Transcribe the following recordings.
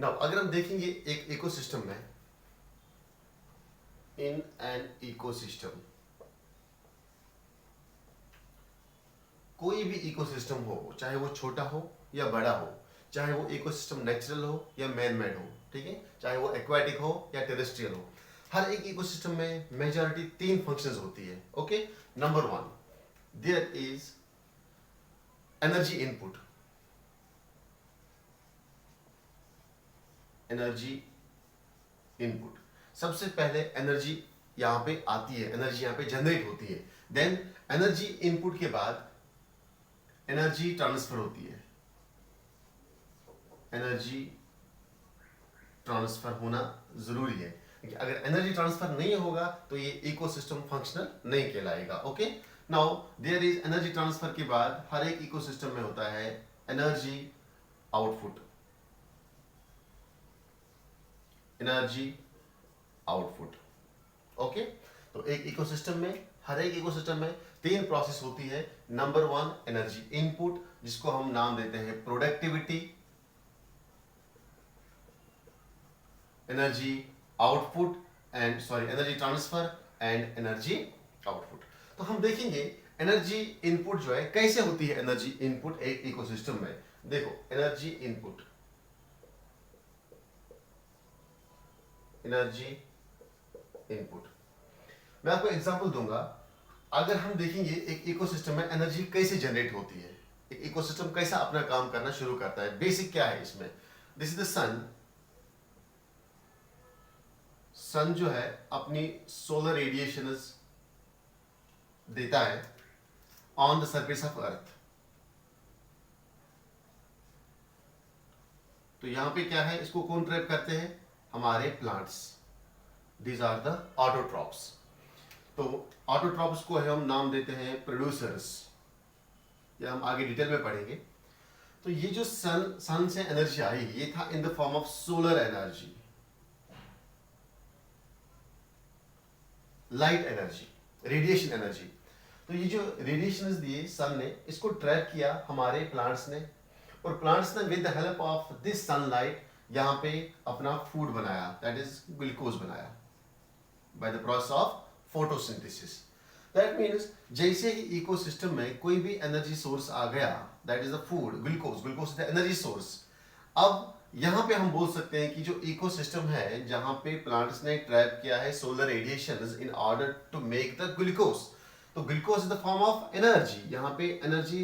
Now अगर हम देखेंगे एक इकोसिस्टम में, इन एन इकोसिस्टम, कोई भी इकोसिस्टम हो, चाहे वो छोटा हो या बड़ा हो, चाहे वो इकोसिस्टम नेचुरल हो या मैन मेड हो, ठीक है, चाहे वो एक्वाटिक हो या टेरेस्ट्रियल हो, हर एक इकोसिस्टम में मेजॉरिटी 3 फंक्शंस होती है। Okay, number 1, there is energy input, energy input, सबसे पहले एनर्जी यहां पे आती है, एनर्जी यहां पे जनरेट होती है, देन एनर्जी इनपुट के बाद एनर्जी ट्रांसफर होती है, एनर्जी ट्रांसफर होना जरूरी है, क्योंकि अगर एनर्जी ट्रांसफर नहीं होगा तो ये इकोसिस्टम फंक्शनल नहीं कहलाएगा। Okay, now there is energy transfer के बाद हर एक इकोसिस्टम में होता है energy output, energy output. Okay, तो एक इकोसिस्टम में, हर एक इकोसिस्टम में 3 प्रोसेस होती है। नंबर 1 एनर्जी इनपुट, जिसको हम नाम देते हैं productivity, energy output and energy transfer and energy output. तो हम देखेंगे एनर्जी इनपुट जो है कैसे होती है। एनर्जी इनपुट एक इकोसिस्टम में, देखो एनर्जी इनपुट, एनर्जी इनपुट, मैं आपको एग्जांपल दूंगा। अगर हम देखेंगे एक इकोसिस्टम में एनर्जी कैसे जनरेट होती है, एक इकोसिस्टम कैसा अपना काम करना शुरू करता है, बेसिक क्या है इसमें। दिस इज द सन, सन जो है अपनी सोलर रेडिएशंस देता है on the surface of earth. तो यहां पे क्या है, इसको कौन ट्रैप करते हैं, हमारे plants, these are the autotrophs. तो ऑटोट्रॉप्स को हम नाम देते हैं प्रोड्यूसर्स, या हम आगे डिटेल में पढ़ेंगे। तो ये जो सन से एनर्जी आई, ये था in the form of solar energy, light energy, radiation energy. तो ये जो रेडिएशन दिए सन ने, इसको ट्रैप किया हमारे प्लांट्स ने, और प्लांट्स ने with the help of this sunlight यहाँ पे अपना फूड बनाया, दैट इज ग्लूकोज बनाया by the process of photosynthesis. That means जैसे ही इकोसिस्टम में कोई भी एनर्जी सोर्स आ गया, that is the food, glucose, glucose is the energy source. अब यहां पे हम बोल सकते हैं कि जो इकोसिस्टम है, जहां पे प्लांट्स ने ट्रैप किया है solar radiations in order to make the glucose, तो glucose is the form of energy. यहाँ पे एनर्जी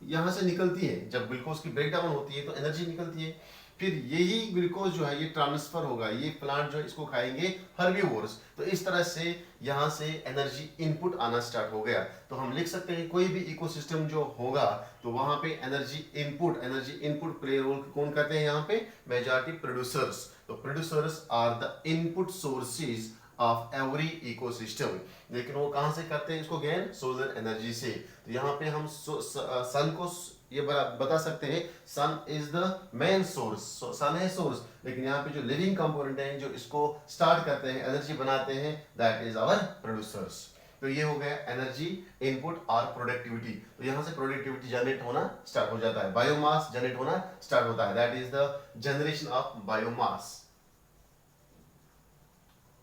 यहां से निकलती है, जब ग्लूकोज की ब्रेकडाउन होती है तो एनर्जी निकलती है, फिर यही ग्लूकोज जो है ये ट्रांसफर होगा, ये प्लांट जो है इसको खाएंगे हर्बीवोर्स। तो इस तरह से यहाँ से एनर्जी इनपुट आना स्टार्ट हो गया। तो हम लिख सकते हैं कोई भी इकोसिस्टम जो होगा तो वहां पे एनर्जी इनपुट प्ले रोल कौन करते हैं, यहाँ पे मेजॉरिटी प्रोड्यूसर्स। तो producers are the input sources of every ecosystem. लेकिन वो कहां से करते हैं इसको, गेन सोलर एनर्जी से। तो यहाँ पे हम सन को ये बता सकते हैं, सन इज द मेन सोर्स, सन है सोर्स, लेकिन यहाँ पे जो लिविंग कंपोनेंट है, जो इसको स्टार्ट करते हैं, एनर्जी बनाते हैं, दैट इज आवर प्रोड्यूसर्स। तो ये हो गया एनर्जी इनपुट और प्रोडक्टिविटी। तो यहाँ से प्रोडक्टिविटी जनरेट होना स्टार्ट हो जाता है, बायोमास जनरेट होना स्टार्ट होता है, that is the generation of biomass,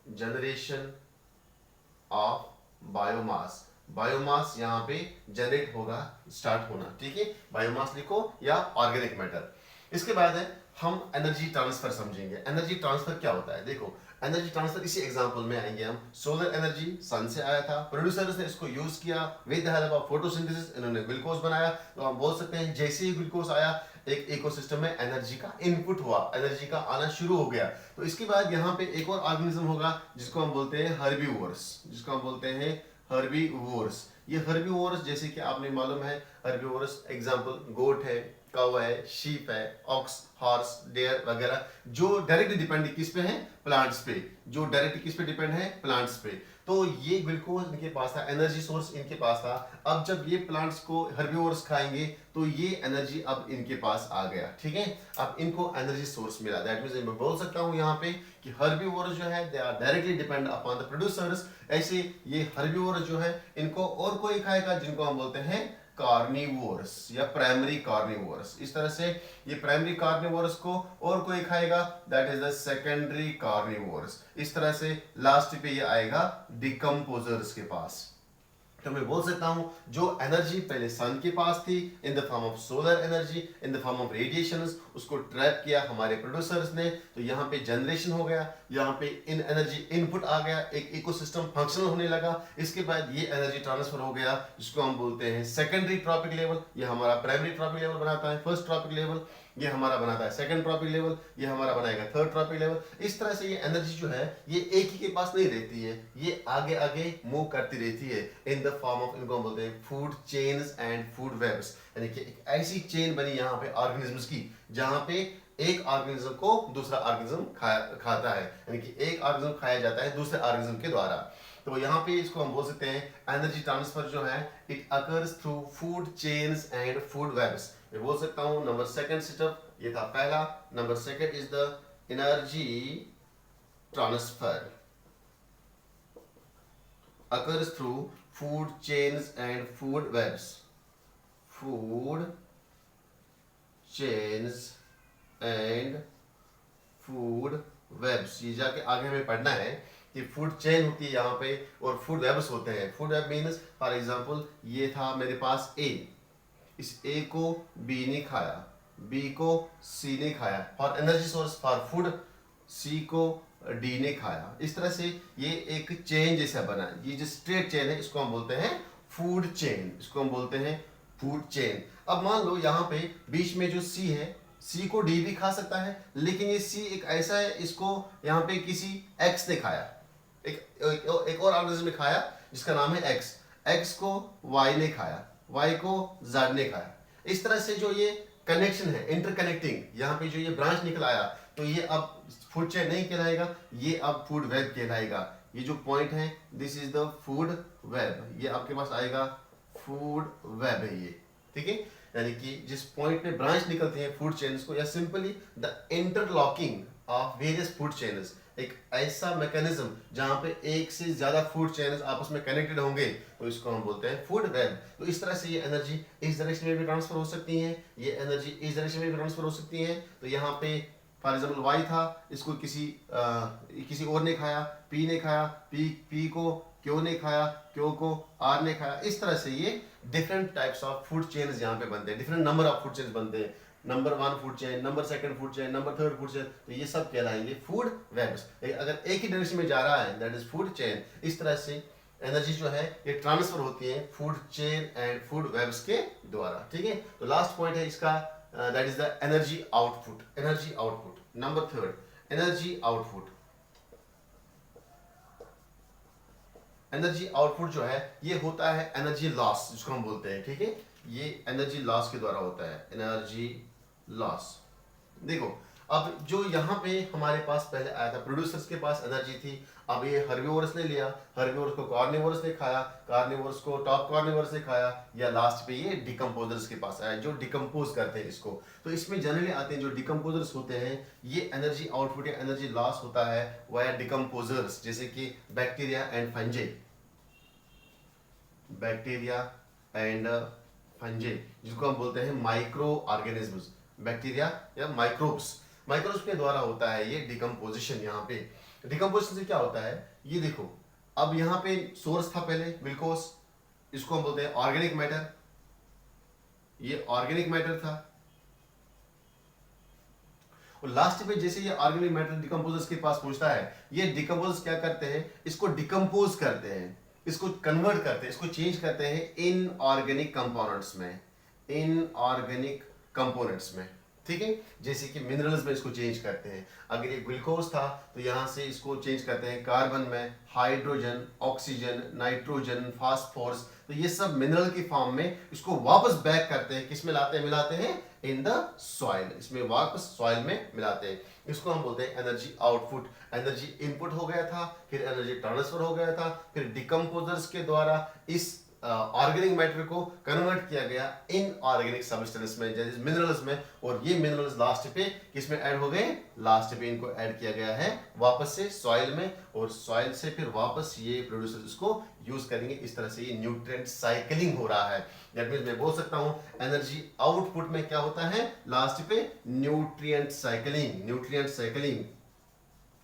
generation of biomass. Biomass यहाँ पे जनरेट होगा, स्टार्ट होना, ठीक है, बायोमास लिखो या ऑर्गेनिक मैटर। इसके बाद है हम एनर्जी ट्रांसफर समझेंगे। एनर्जी ट्रांसफर क्या होता है, देखो एनर्जी ट्रांसफर इसी एग्जांपल में आएंगे हम। सोलर एनर्जी सन से आया था, प्रोड्यूसर्स ने इसको यूज किया with the help of photosynthesis, इन्होंने ग्लूकोज बनाया। तो हम बोल सकते हैं जैसे ही ग्लूकोज आया, एक इकोसिस्टम में एनर्जी का इनपुट हुआ, एनर्जी का आना शुरू हो गया। तो इसके बाद यहाँ पे एक और ऑर्गेनिज्म होगा जिसको हम बोलते हैं हर्बीवोर्स, जिसको हम बोलते हैं हर्बीवोर्स। ये हर्बीवोर्स जैसे कि आपने मालूम है, हर्बीवोर्स एग्जांपल गोट है, काउ है, शीप है, ऑक्स, हॉर्स, डेयर वगैरह, जो डायरेक्टली डिपेंड किस पे है, प्लांट्स पे, जो डायरेक्टली किस पे डिपेंड है, प्लांट्स पे। तो ये ग्लूकोज इनके पास था, एनर्जी सोर्स इनके पास था। अब जब ये प्लांट्स को हर्बीवोर्स खाएंगे तो ये एनर्जी अब इनके पास आ गया, ठीक है, अब इनको एनर्जी सोर्स मिला। दैट मींस मैं बोल सकता हूं यहाँ पे कि हर्बीवोर्स जो है they are directly depend upon the producers. ऐसे ये हर्बीवोर्स जो है इनको और कोई खाएगा जिनको हम बोलते हैं कार्निवोरस या प्राइमरी कार्निवोरस। इस तरह से ये प्राइमरी कार्निवोरस को और कोई खाएगा, that is the secondary carnivorous. इस तरह से लास्ट पे ये आएगा डिकम्पोजर्स के पास। तो मैं बोल सकता हूं जो एनर्जी पहले सन के पास थी in the form of solar energy, in the form of radiations, उसको ट्रैप किया हमारे प्रोड्यूसर्स ने, तो यहाँ पे जनरेशन हो गया, यहाँ पे इन एनर्जी इनपुट आ गया, एक इकोसिस्टम फंक्शनल होने लगा। इसके बाद ये एनर्जी ट्रांसफर हो गया जिसको हम बोलते हैं सेकेंडरी ट्रॉपिक लेवल। ये हमारा प्राइमरी ट्रॉपिक लेवल बनाता है, फर्स्ट ट्रॉपिक लेवल ये हमारा बनाता है सेकंड ट्रॉपिक लेवल, ये हमारा बनाएगा थर्ड ट्रॉपिक लेवल। इस तरह से ये एनर्जी जो है ये एक ही के पास नहीं रहती है, ये आगे आगे मूव करती रहती है इन द फॉर्म ऑफ, इनको हम बोलते हैं food chains and food webs. यानी कि एक ऐसी चेन बनी यहाँ पे ऑर्गेनिजम्स की जहाँ पे एक ऑर्गेनिज्म को दूसरा ऑर्गेनिज्म खाता है, यानी कि एक ऑर्गेनिज्म खाया जाता है दूसरे ऑर्गेनिज्म के द्वारा। तो यहाँ पे इसको हम बोल सकते हैं एनर्जी ट्रांसफर जो है it occurs through food chains and food webs. मैं बोल सकता हूँ नंबर सेकंड स्टेप ये था पहला, number second is the energy transfer occurs through food chains and food webs, food chains and food webs। ये जाके आगे हमें पढ़ना है कि फूड चेन होती है यहाँ पे और फूड वेब्स होते हैं। Food web means for example ये था मेरे पास ए, इस ए को बी ने खाया, बी को सी ने खाया, for energy source for food C को डी ने खाया। इस तरह से ये एक चेन जैसा बना, ये जो स्ट्रेट चेन है इसको हम बोलते हैं फूड चेन, इसको हम बोलते हैं फूड चेन। अब मान लो यहाँ पे बीच में जो सी है, सी को डी भी खा सकता है, लेकिन ये सी एक ऐसा है इसको यहाँ पे किसी एक्स ने खाया, एक और ऑर्गेनिज्म ने खाया जिसका नाम है एक्स, एक्स को वाई ने खाया, वाई को जेड ने खाया। इस तरह से जो ये कनेक्शन है इंटरकनेक्टिंग, यहाँ पे जो ये ब्रांच निकल आया तो ये अब फूड चेन नहीं कहलाएगा, ये अब फूड वेब कहलाएगा। ये जो पॉइंट है this is the food web, ये आपके पास आएगा फूड वेब है ये, ठीक है। यानी कि जिस पॉइंट पे ब्रांच निकलते हैं फूड चेन्स को, या simply the interlocking of various food chains, एक ऐसा मैकेनिज्म जहां पे एक से ज्यादा फूड चेन्स आपस में कनेक्टेड होंगे तो इसको हम बोलते हैं फूड वेब। तो इस तरह से ये एनर्जी इस डायरेक्शन में भी ट्रांसफर हो सकती है, ये एनर्जी इस डायरेक्शन में भी ट्रांसफर हो सकती है। तो यहाँ पे फॉर एग्जाम्पल वाई था, इसको किसी और ने खाया, पी ने खाया, पी को क्यू ने खाया, क्यू को आर ने खाया। इस तरह से ये different types of food chains यहाँ पे बनते हैं, different number of food chains बनते हैं, number 1 food chain, number 2 food chain, number 3 food chain, तो ये सब कहलाएंगे फूड वेब्स। अगर एक ही डायरेक्शन में जा रहा है दैट इज फूड चेन। इस तरह से एनर्जी जो है ये ट्रांसफर होती है food chain and food webs के द्वारा, ठीक है। तो लास्ट पॉइंट है इसका that is the energy output, energy output. Number 3 energy output. Energy output जो है ये होता है एनर्जी लॉस जिसको हम बोलते हैं, ठीक है। ये एनर्जी लॉस के द्वारा होता है, एनर्जी लॉस। देखो अब जो यहाँ पे हमारे पास पहले आया था प्रोड्यूसर्स के पास एनर्जी थी, अब ये हर्बिवोरस ने लिया, हर्बिवोरस को कार्निवोरस ने खाया, कार्निवोरस को टॉप कार्निवोरस ने खाया, या लास्ट पे ये डिकम्पोजर्स के पास आया जो डिकम्पोज करते हैं इसको। तो इसमें जनरली आते हैं जो डिकम्पोजर्स होते हैं, ये एनर्जी आउटपुट या एनर्जी लॉस होता है वाया डिकम्पोजर्स, जैसे कि बैक्टीरिया एंड फंजे, बैक्टीरिया एंड फंजे जिसको हम बोलते हैं माइक्रो ऑर्गेनिजम्स, बैक्टीरिया या माइक्रोब्स, माइक्रोब्स के द्वारा होता है ये डिकम्पोजिशन। यहाँ पे डिकम्पोजिशन से क्या होता है ये देखो, अब यहाँ पे सोर्स था पहले ग्लूकोज, इसको हम बोलते हैं ऑर्गेनिक मैटर, ये ऑर्गेनिक मैटर था, और लास्ट पे जैसे ये ऑर्गेनिक मैटर डिकम्पोजर्स के पास पहुंचता है, ये डिकम्पोजर्स क्या करते हैं, इसको डिकम्पोज करते हैं, इसको कन्वर्ट करते हैं, इसको चेंज करते हैं इन ऑर्गेनिक कंपोनेंट्स में, इन ऑर्गेनिक कंपोनेंट्स में, ठीक है। जैसे कि मिनरल्स में इसको चेंज करते हैं, अगर ये ग्लूकोज था तो यहाँ से इसको चेंज करते हैं कार्बन में, हाइड्रोजन, ऑक्सीजन, नाइट्रोजन, फास्फोरस, तो ये सब मिनरल की फॉर्म में इसको वापस बैक करते हैं, किस में लाते हैं, मिलाते हैं इन द सॉइल, इसमें वापस सॉइल में मिलाते हैं। इसको हम बोलते हैं एनर्जी आउटपुट। एनर्जी इनपुट हो गया था, फिर एनर्जी ट्रांसफर हो गया था, फिर डिकम्पोजर्स के द्वारा इस ऑर्गेनिक मैटर को कन्वर्ट किया गया इन ऑर्गेनिक सब्सटेंस में, जैसे मिनरल्स में, और ये मिनरल्स लास्ट पे किसमें ऐड हो गए, लास्ट पे इनको ऐड किया गया है वापस से सॉइल में, और सॉइल से फिर वापस ये प्रोड्यूसर्स इसको यूज करेंगे। इस तरह से ये न्यूट्रिएंट साइकिलिंग हो रहा है। दैट मींस मैं बोल सकता हूं एनर्जी आउटपुट में क्या होता है लास्ट पे, न्यूट्रिएंट साइकिलिंग। न्यूट्रिएंट साइकिलिंग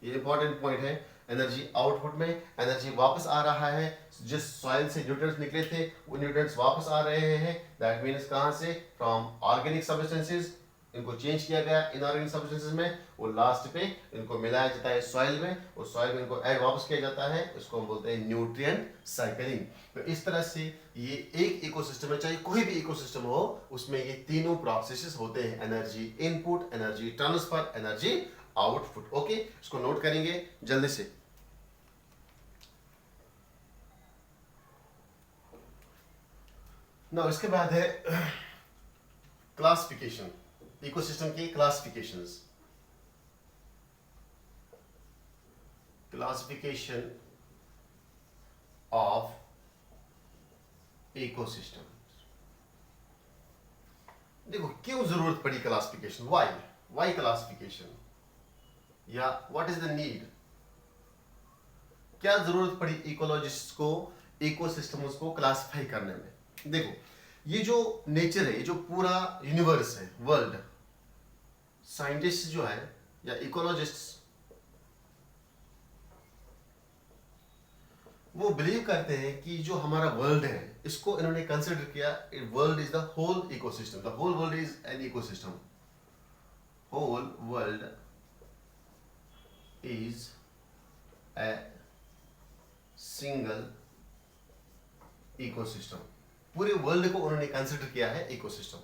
ये इंपॉर्टेंट पॉइंट है। एनर्जी आउटपुट में एनर्जी वापस आ रहा है, जिस सॉइल से न्यूट्रिएंट्स निकले थे वो न्यूट्रिएंट्स वापस आ रहे हैं। दैट मींस कहां से, फ्रॉम ऑर्गेनिक सब्सटेंसेस, इनको चेंज किया गया इनऑर्गेनिक सब्सटेंसेस में, और लास्ट पे इनको मिलाया जाता है सॉइल में, और सॉइल में इनको ऐड वापस किया जाता है। इसको हम बोलते हैं न्यूट्रिएंट साइकिलिंग। तो इस तरह से ये एक इकोसिस्टम है, चाहे कोई भी इकोसिस्टम हो, उसमें ये तीनों प्रोसेसेस होते हैं, energy input, energy transfer, energy output. Okay, इसको नोट करेंगे जल्दी से। ना इसके बाद है क्लासिफिकेशन, इकोसिस्टम की क्लासिफिकेशंस। Classification of ecosystem. देखो क्यों जरूरत पड़ी क्लासिफिकेशन, वाई क्लासिफिकेशन, या व्हाट इज द नीड, क्या जरूरत पड़ी इकोलॉजिस्ट को इकोसिस्टम्स को क्लासिफाई करने में। देखो ये जो नेचर है, ये जो पूरा यूनिवर्स है, वर्ल्ड, साइंटिस्ट जो है या इकोलॉजिस्ट, वो बिलीव करते हैं कि जो हमारा वर्ल्ड है इसको इन्होंने कंसिडर किया, world is the whole ecosystem, the whole world is an ecosystem, whole world is a single ecosystem. पूरे वर्ल्ड को उन्होंने कंसिडर किया है इकोसिस्टम।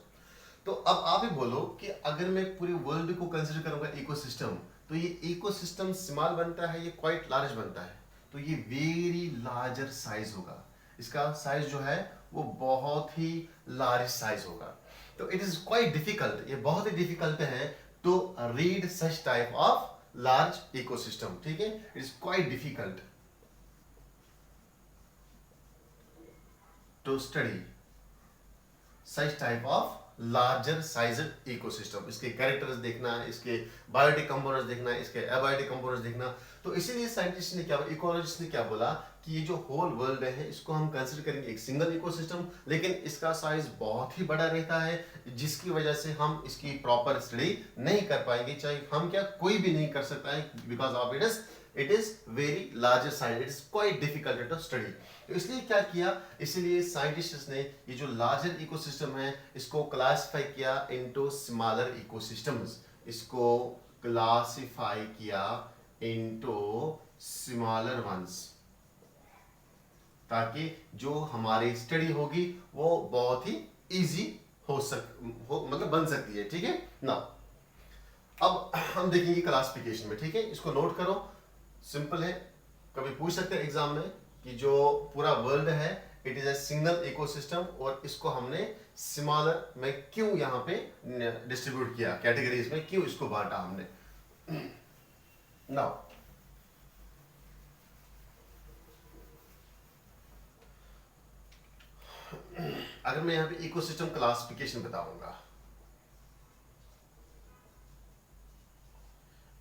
तो अब आप ही बोलो कि अगर मैं पूरे वर्ल्ड को कंसिडर करूंगा इकोसिस्टम, तो ये इकोसिस्टम स्मॉल बनता है, ये क्वाइट लार्ज बनता है, तो ये वेरी लार्जर साइज होगा। इसका साइज जो है वो बहुत ही लार्ज साइज होगा। तो इट इज क्वाइट डिफिकल्ट, ये बहुत ही डिफिकल्ट है to read such type of large ecosystem. ठीक है, it is quite difficult to study such type of larger sized ecosystem। इसके कैरेक्टर्स देखना, इसके बायोटिक कंपोनेंट्स देखना, इसके एबायोटिक कंपोनेंट्स देखना। तो इसीलिए साइंटिस्ट ने क्या, इकोलॉजिस्ट ने क्या बोला कि ये जो होल वर्ल्ड है इसको हम कंसिडर करेंगे एक सिंगल इकोसिस्टम, लेकिन इसका साइज बहुत ही बड़ा रहता है, जिसकी वजह से हम इसकी प्रॉपर स्टडी नहीं कर पाएंगे, चाहे हम क्या कोई भी नहीं कर सकता है, because of it is very larger size, it is quite difficult to study. तो इसलिए क्या किया, इसलिए साइंटिस्ट्स ने ये जो लार्जर इकोसिस्टम है इसको क्लासिफाई किया इनटू स्मॉलर इकोसिस्टम्स, इसको क्लासिफाई किया इनटू स्मॉलर वंस, ताकि जो हमारी स्टडी होगी वो बहुत ही इजी मतलब बन सकती है। ठीक है ना, अब हम देखेंगे क्लासिफिकेशन में। ठीक है, इसको नोट करो, सिंपल है, कभी पूछ सकते हैं एग्जाम में कि जो पूरा वर्ल्ड है it is a single ecosystem, और इसको हमने स्मॉलर में क्यों यहाँ पे डिस्ट्रीब्यूट किया, कैटेगरीज में क्यों इसको बांटा हमने। नाउ अगर मैं यहाँ पे इकोसिस्टम क्लासिफिकेशन बताऊंगा,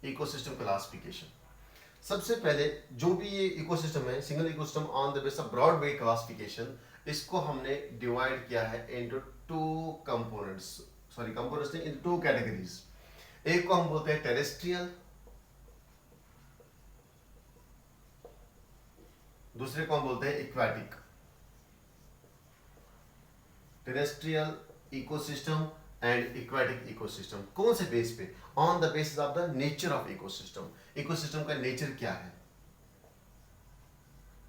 इकोसिस्टम क्लासिफिकेशन, सबसे पहले जो भी ये इकोसिस्टम है single ecosystem on the base of broad weight classification, इसको हमने डिवाइड किया है इनटू टू कंपोनेंट्स, कंपोनेंट्स नहीं, इनटू टू कैटेगरीज। एक को हम बोलते हैं टेरेस्ट्रियल, दूसरे को हम बोलते हैं aquatic. Terrestrial ecosystem and aquatic ecosystem, कौन से बेस पे, on the basis of the nature of ecosystem. Ecosystem का नेचर क्या है,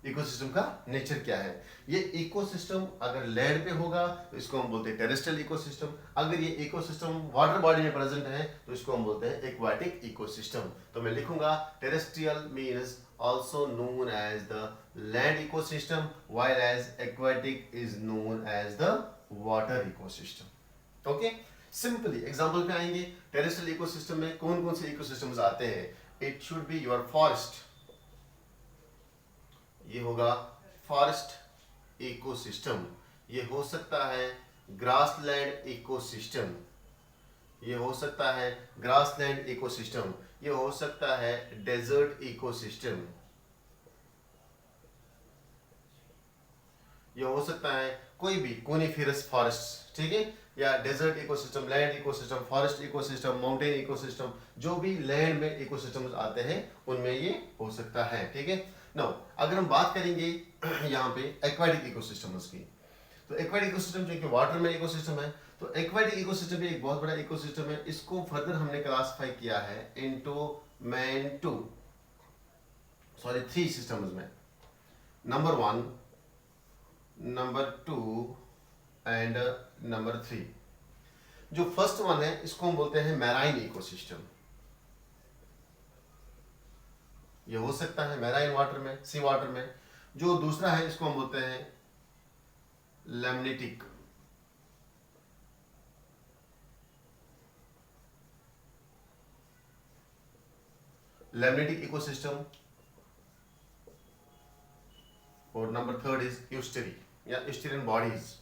इकोसिस्टम का नेचर क्या है। ये इकोसिस्टम अगर लैंड पे होगा तो इसको हम बोलते हैं टेरेस्ट्रियल इकोसिस्टम, अगर ये इकोसिस्टम वाटर बॉडी में प्रेजेंट है तो इसको हम बोलते हैं एक्वाटिक इकोसिस्टम। तो मैं लिखूंगा terrestrial means also known as the land ecosystem, while as aquatic is known as the water ecosystem। Okay, simply example पे आएंगे। टेरेस्ट्रियल इकोसिस्टम में कौन कौन से इकोसिस्टम्स आते हैं, it should be your forest, ये होगा फॉरेस्ट, इकोसिस्टम, ये हो सकता है ग्रासलैंड इकोसिस्टम, ये हो सकता है ग्रासलैंड इकोसिस्टम, ये हो सकता है डेजर्ट इकोसिस्टम, ये हो सकता है कोई भी कोनिफेरस फॉरेस्ट, ठीक है, या desert ecosystem, land ecosystem, forest ecosystem, mountain ecosystem, जो भी लैंड में इकोसिस्टम्स आते हैं उनमें ये हो सकता है, ठीक है। नाउ अगर हम बात करेंगे यहाँ पे एक्वाटिक इकोसिस्टम्स की, तो एक्वाटिक इकोसिस्टम जो कि वाटर में इकोसिस्टम है, तो एक्वाटिक इकोसिस्टम भी एक बहुत बड़ा इकोसिस्टम है। इसको फर्दर हमने क्लासिफाई किया है into main two sorry 3 systems में, नंबर 1, नंबर 2 एंड नंबर 3। जो फर्स्ट वन है इसको हम बोलते हैं मैराइन इकोसिस्टम, ये हो सकता है मैराइन वाटर में, सी वाटर में। जो दूसरा है इसको हम बोलते हैं लेमनेटिक, लेमनेटिक इकोसिस्टम, और नंबर थर्ड इज यूस्टेरी या यूस्टेरियन बॉडीज।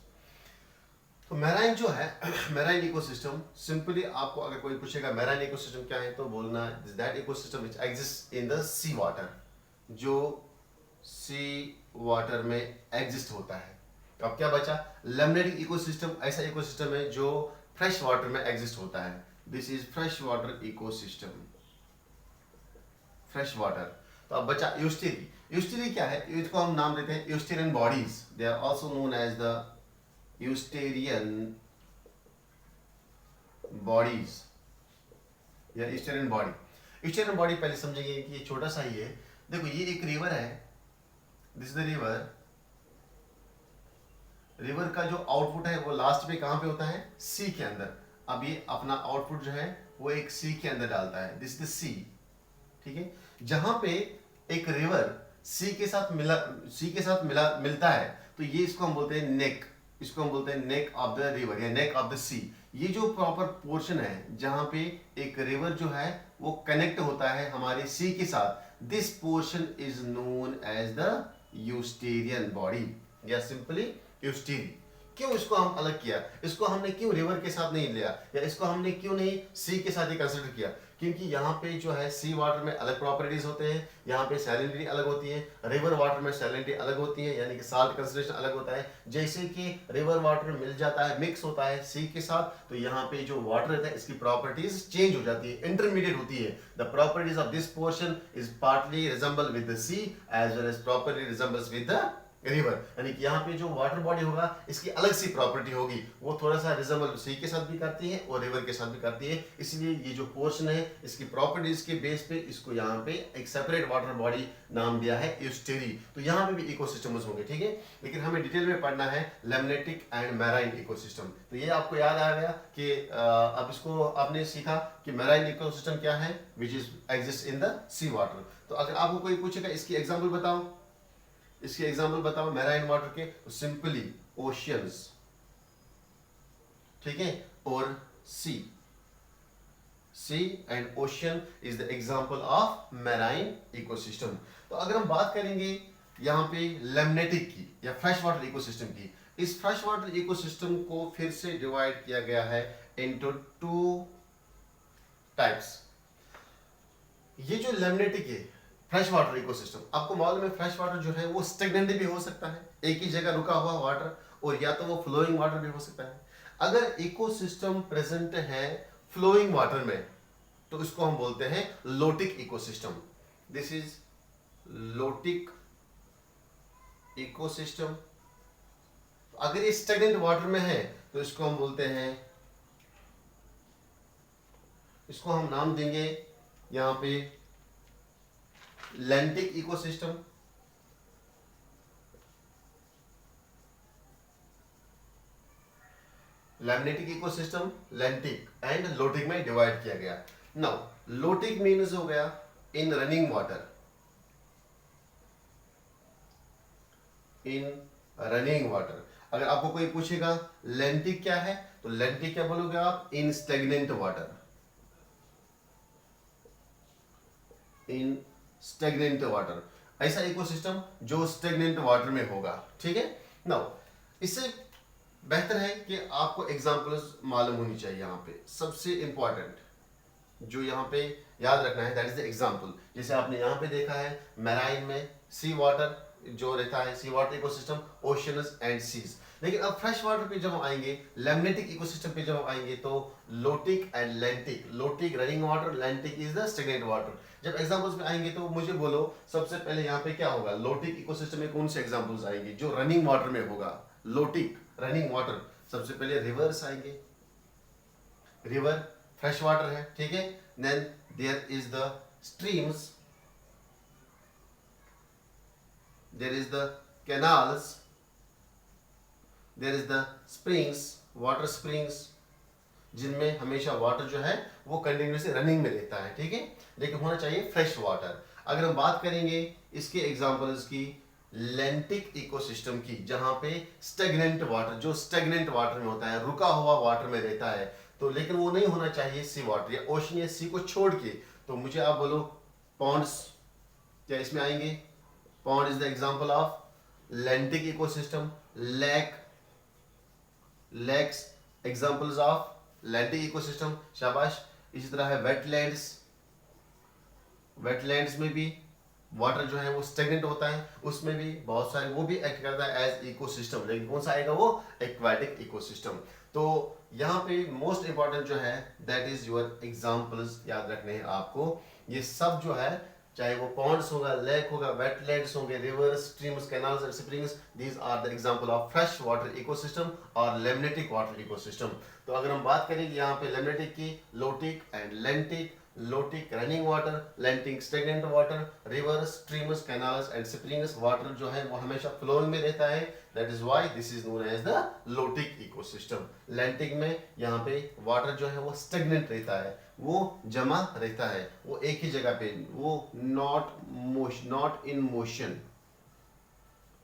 तो मैराइन जो है मैराइन इकोसिस्टम, सिंपली आपको अगर कोई पूछेगा मैराइन इकोसिस्टम क्या है तो बोलना that ecosystem which exist in the sea water, जो सी वाटर में एग्जिस्ट होता है। तो अब क्या बचा, लेमनेटिक इकोसिस्टम ऐसा इकोसिस्टम है जो फ्रेश वाटर में एग्जिस्ट होता है। This is fresh water ecosystem, fresh water. तो अब बचा यूस्टेरी। यूस्टेरी क्या है, इसको हम नाम देते हैं estuarine bodies, they are also known as the estuarine bodies या यूस्टेरियन बॉडी। यूस्टेरियन बॉडी पहले समझेंगे कि ये छोटा सा ही है। देखो ये एक रिवर है, this is the river. River का जो आउटपुट है वो लास्ट में कहां पे होता है, सी के अंदर। अब ये अपना आउटपुट जो है वो एक सी के अंदर डालता है, दिस इज द सी, ठीक है। जहां पे एक रिवर सी के साथ मिलता है तो ये इसको हम बोलते हैं नेक, इसको हम बोलते हैं नेक ऑफ द रिवर या नेक ऑफ द सी। ये जो प्रॉपर पोर्शन है जहां पे एक रिवर जो है वो कनेक्ट होता है हमारे सी के साथ, this portion is known as the estuarine body या सिंपली यूस्टेरी। क्यों इसको हम अलग किया, इसको हमने क्यों रिवर के साथ नहीं लिया या इसको हमने क्यों नहीं सी के साथ ही कंसिडर किया, क्योंकि यहाँ पे जो है सी वाटर में अलग प्रॉपर्टीज होते हैं, यहाँ पे सैलिनिटी अलग होती है, रिवर वाटर में सैलिनिटी अलग होती है, यानी कि साल्ट कंसंट्रेशन अलग होता है। जैसे कि रिवर वाटर मिल जाता है, मिक्स होता है सी के साथ, तो यहाँ पे जो वाटर रहता है इसकी प्रॉपर्टीज चेंज हो जाती है, इंटरमीडिएट होती है। The properties of this portion is partly resemble with the sea as well as properly resembles with the river, यानी कि यहाँ पे जो वाटर बॉडी होगा इसकी अलग सी प्रॉपर्टी होगी, वो थोड़ा सा रिजेंबल सी के साथ भी करती है और रिवर के साथ भी करती है। इसलिए ये जो पोर्शन है इसकी प्रॉपर्टीज के बेस पे इसको यहाँ पे एक सेपरेट वाटर बॉडी नाम दिया है यूस्टेरी। तो यहाँ पे भी इकोसिस्टम्स होंगे, ठीक है, लेकिन हमें डिटेल में पढ़ना है लेमनेटिक एंड मैराइन इकोसिस्टम। तो ये आपको याद आ गया कि अब इसको आपने सीखा कि मैराइन इकोसिस्टम क्या है, which is exist in the sea water. तो अगर आपको कोई पूछेगा इसकी एग्जाम्पल बताओ, इसके एग्जाम्पल बताओ मैराइन वाटर के, सिंपली ओशियंस, ठीक है, और sea, sea and ocean is the example of marine ecosystem. तो अगर हम बात करेंगे यहाँ पे लेमनेटिक की या फ्रेश वाटर इकोसिस्टम की, इस फ्रेश वाटर इकोसिस्टम को फिर से डिवाइड किया गया है इनटू 2 टाइप्स। ये जो लेमनेटिक है फ्रेश वाटर इकोसिस्टम, आपको मालूम है फ्रेश वाटर जो है वो स्टेगनेंट भी हो सकता है, एक ही जगह रुका हुआ वाटर, और या तो वो फ्लोइंग वाटर भी हो सकता है। अगर इकोसिस्टम प्रेजेंट है फ्लोइंग वाटर में तो इसको हम बोलते हैं lotic ecosystem, this is lotic ecosystem. अगर ये स्टेगनेंट वाटर में है तो इसको हम बोलते हैं, इसको हम नाम देंगे यहां पे lentic ecosystem. Limnetic ecosystem, lentic and lotic में डिवाइड किया गया। नाउ लोटिक मीन्स हो गया in running water, in running water. अगर आपको कोई पूछेगा लैंटिक क्या है तो लैंटिक क्या बोलोगे आप, इन स्टेगनेंट वाटर, इन स्टेगनेंट वाटर, ऐसा इकोसिस्टम जो स्टेगनेंट वाटर में होगा, ठीक है। नाउ इससे बेहतर है कि आपको एग्जांपल्स मालूम होनी चाहिए। यहाँ पे सबसे इंपॉर्टेंट जो यहाँ पे याद रखना है दैट इज द एग्जांपल। जैसे आपने यहाँ पे देखा है मैराइन में सी वाटर जो रहता है, sea water ecosystem, oceans and seas. लेकिन अब फ्रेश वाटर पे जब हम आएंगे, लेमनेटिक इकोसिस्टम पे जब हम आएंगे तो lotic and lentic, lotic running water, लेंटिक is the stagnant water. जब एग्जांपल्स में आएंगे तो मुझे बोलो सबसे पहले यहाँ पे क्या होगा, लोटिक इकोसिस्टम में कौन से एग्जांपल्स आएंगे जो रनिंग वाटर में होगा, लोटिक रनिंग वाटर। सबसे पहले रिवर्स आएंगे, रिवर फ्रेश वाटर है, ठीक है। Then there is the streams, there is the canals, there is the springs, water springs, जिनमें हमेशा वाटर जो है वो कंटिन्यूसली रनिंग में रहता है, ठीक है। लेकिन होना चाहिए फ्रेश वाटर। अगर हम बात करेंगे इसके एग्जांपल्स की लेंटिक इकोसिस्टम की, जहां पे स्टेगनेंट वाटर, जो स्टेगनेंट वाटर में होता है, रुका हुआ वाटर में रहता है, तो लेकिन वो नहीं होना चाहिए सी वाटर या ओशन या सी को छोड़ के। तो मुझे आप बोलो पॉन्ड्स क्या इसमें आएंगे? Pond is the example of lentic ecosystem. Lakes examples of lentic ecosystem, शाबाश। इसी तरह है वेटलैंड्स, वेटलैंड्स में भी वाटर जो है वो स्टेगनेंट होता है, उसमें भी बहुत सारे वो भी एक्ट करता है एज इकोसिस्टम, लेकिन कौन सा आएगा वो एक्वाटिक इकोसिस्टम। तो यहाँ पे मोस्ट इंपॉर्टेंट जो है दैट इज योर एग्जांपल्स याद रखने हैं आपको। ये सब जो है चाहे वो पॉन्ड्स होगा, लेक होगा, वेटलैंड्स होंगे, rivers, streams, canals and springs, these are the example of fresh water ecosystem और लेमनेटिक वाटर इकोसिस्टम। तो अगर हम बात करेंगे यहाँ पे लेमनेटिक की, lotic and lentic, lotic running water, lentic stagnant water, rivers, streams, canals and springs, water जो है वो हमेशा फ्लो में रहता है, that is why this is known as the lotic ecosystem. Lentic में यहाँ पे वाटर जो है वो स्टेगनेंट रहता है, वो जमा रहता है, वो एक ही जगह पे, वो नॉट इन मोशन।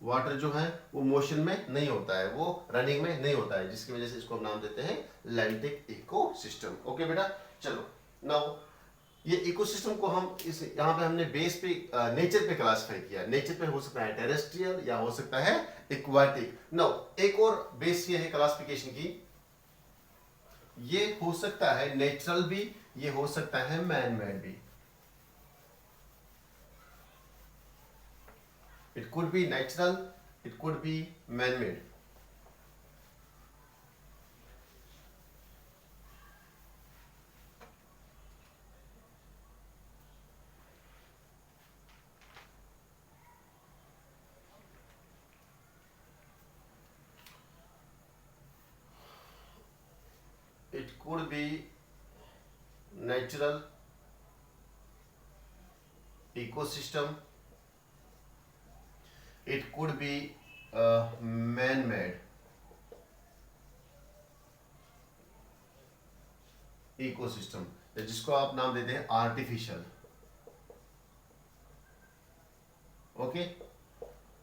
वाटर जो है वो मोशन में नहीं होता है, वो रनिंग में नहीं होता है, जिसकी वजह से इसको हम नाम देते हैं लेंटिक इकोसिस्टम। ओके बेटा, चलो नाउ ये इकोसिस्टम को हम इस यहाँ पे हमने बेस पे नेचर पे क्लासिफाई किया। नेचर पे हो सकता है टेरेस्ट्रियल या हो सकता है एक्वाटिक। नाउ एक और बेस ये है क्लासिफिकेशन की, ये हो सकता है नेचुरल भी, ये हो सकता है मैन मेड भी। It could be natural, it could be man made. It could be natural ecosystem, it could be man-made ecosystem, जिसको आप नाम देते हैं आर्टिफिशियल। ओके,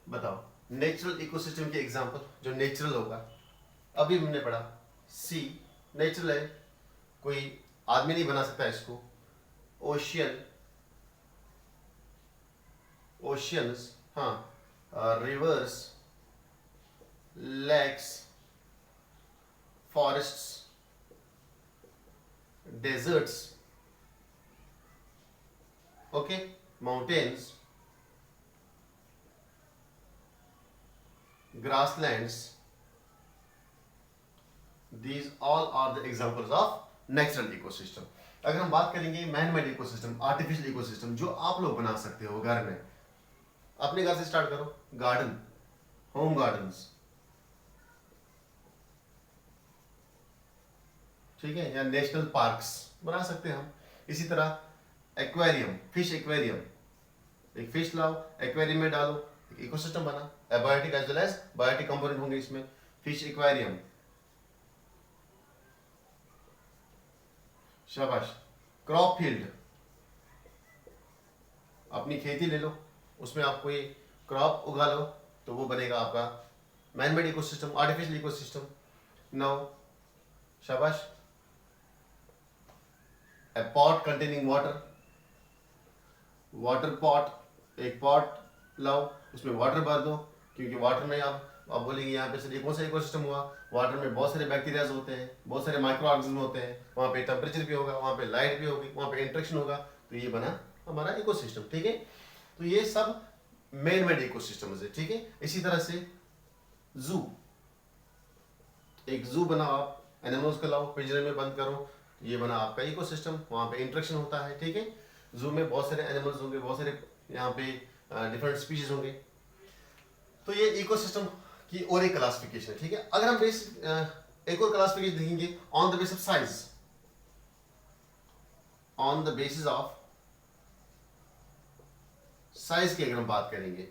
बताओ नेचुरल इकोसिस्टम की एग्जांपल जो नेचुरल होगा। अभी हमने पढ़ा सी नेचुरल है, कोई आदमी नहीं बना सकता इसको। ओशियन, ओशियंस, हाँ, rivers, lakes, forests, deserts, okay, mountains, grasslands, these all are the examples of natural ecosystem। अगर हम बात करेंगे man made ecosystem, artificial ecosystem, जो आप लोग बना सकते हो घर में, अपने घर से स्टार्ट करो, गार्डन, होम गार्डन्स, ठीक है, या नेशनल पार्क्स बना सकते हैं हम। इसी तरह एक्वेरियम, फिश एक्वेरियम, एक फिश लाओ, एक्वेरियम में डालो, इकोसिस्टम बना। Abiotic as well as biotic component होंगे इसमें। फिश एक्वेरियम, शाबाश। क्रॉप फील्ड, अपनी खेती ले लो, उसमें आप कोई क्रॉप उगा लो, तो वो बनेगा आपका man made ecosystem, artificial ecosystem. Now शाबाश। A pot containing water, water pot, एक पॉट लाओ, उसमें वाटर भर दो, क्योंकि वाटर में आप आप बोलेंगे यहाँ पे सर ये कौन सा इकोसिस्टम हुआ? वाटर में बहुत सारे बैक्टीरियाज होते हैं, बहुत सारे माइक्रो ऑर्गेनिज्म होते हैं, वहाँ पे टेम्परेचर भी होगा, वहाँ पे लाइट भी होगी, वहाँ पे इंटरेक्शन होगा, तो ये बना हमारा इकोसिस्टम। ठीक है, तो ये सब मेन मेड इकोसिस्टम है। ठीक है, इसी तरह से जू, एक जू बना, आप एनिमल्स को लाओ, पिंजरे में बंद करो, ये बना आपका इकोसिस्टम, वहाँ पे इंटरेक्शन होता है। ठीक है, जू में बहुत सारे एनिमल्स होंगे, बहुत सारे यहाँ पे डिफरेंट स्पीशीज होंगे, तो ये इकोसिस्टम की और एक क्लासिफिकेशन है। ठीक है, अगर हम एक और क्लासिफिकेशन देखेंगे on the basis of size, on the basis of size की अगर हम बात करेंगे,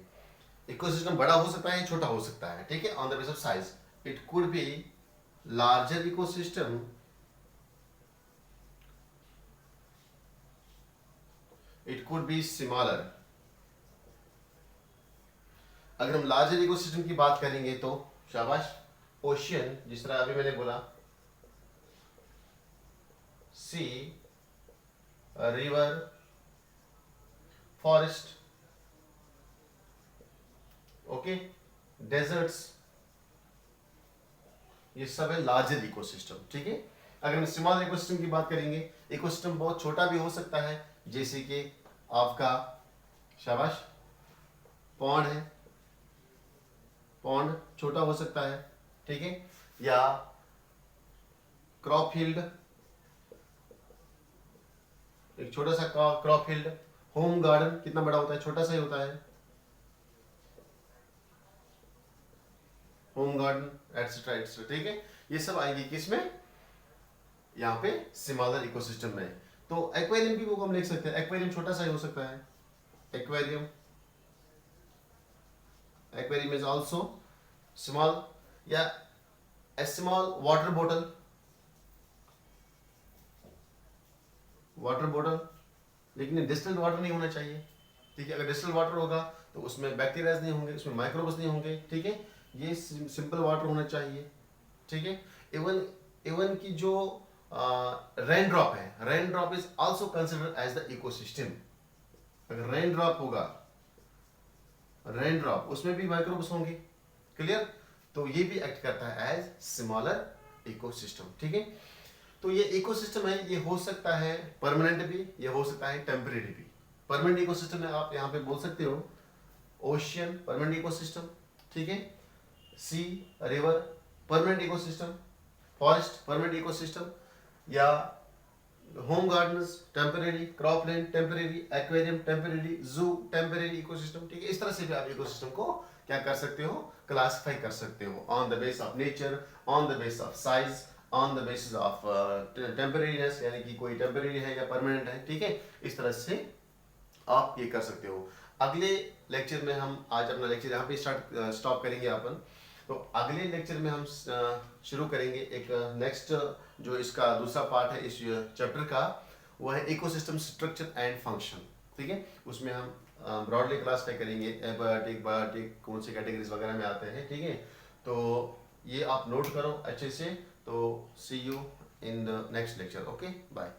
इकोसिस्टम बड़ा हो सकता है, छोटा हो सकता है। ठीक है, on the basis of size, it could be larger ecosystem, it could be smaller. अगर हम लार्जर इकोसिस्टम की बात करेंगे तो शाबाश, ओशियन, जिस तरह अभी मैंने बोला, सी, रिवर, फॉरेस्ट, ओके, डेजर्ट्स, ये सब है लार्जर इकोसिस्टम। ठीक है, अगर हम स्मॉल इकोसिस्टम की बात करेंगे, इकोसिस्टम बहुत छोटा भी हो सकता है, जैसे कि आपका शाबाश पॉन्ड है, पॉन्ड छोटा हो सकता है। ठीक है, या क्रॉप फील्ड, एक छोटा सा क्रॉप फील्ड, होम गार्डन कितना बड़ा होता है? छोटा सा ही होता है, होम गार्डन एटसेट्रा एटसेट्रा। ठीक है, ये सब आएंगे किसमें? यहाँ पे स्मॉलर इकोसिस्टम में। तो एक्वेरियम की बुक हम लिख सकते हैं, एक्वेरियम छोटा सा ही हो सकता है, aquarium, aquarium is also small, या a small water bottle, water bottle, लेकिन डिस्टिल्ड वाटर नहीं होना चाहिए। ठीक है, अगर डिस्टिल्ड वाटर होगा तो उसमें बैक्टीरियाज नहीं होंगे, उसमें माइक्रोब्स नहीं होंगे। ठीक है, ये सिंपल वाटर होना चाहिए। ठीक है, इवन इवन की जो रेन ड्रॉप है, raindrop is also considered as the ecosystem. अगर रेन ड्रॉप होगा, रेन ड्रॉप, उसमें भी माइक्रोब्स होंगे, क्लियर? तो ये भी एक्ट करता है एज स्मॉलर इकोसिस्टम। ठीक है, तो ये इकोसिस्टम है, ये हो सकता है परमानेंट भी, ये हो सकता है टेम्परेरी भी। परमानेंट इकोसिस्टम में आप यहाँ पे बोल सकते हो ओशियन परमानेंट इकोसिस्टम, ठीक है, sea, river permanent ecosystem, forest permanent ecosystem, या home gardens temporary, cropland temporary, aquarium temporary, zoo temporary ecosystem. ठीक है, इस तरह से भी आप इकोसिस्टम को क्या कर सकते हो? क्लासिफाई कर सकते हो on the base of nature, on the base of size, on the basis of temporariness, यानी कि कोई टेम्परेरी है या परमानेंट है। ठीक है, इस तरह से आप ये कर सकते हो। अगले लेक्चर में हम आज अपना लेक्चर यहाँ पे स्टॉप करेंगे अपन। तो अगले लेक्चर में हम शुरू करेंगे एक नेक्स्ट जो इसका दूसरा पार्ट है इस चैप्टर का, वो है इकोसिस्टम स्ट्रक्चर एंड फंक्शन। ठीक है, उसमें हम ब्रॉडली क्लासिफाई करेंगे एबायोटिक, बायोटिक, कौन से कैटेगरीज वगैरह में आते हैं। ठीक है, तो ये आप नोट करो अच्छे से। तो see you in the next lecture. Okay, bye.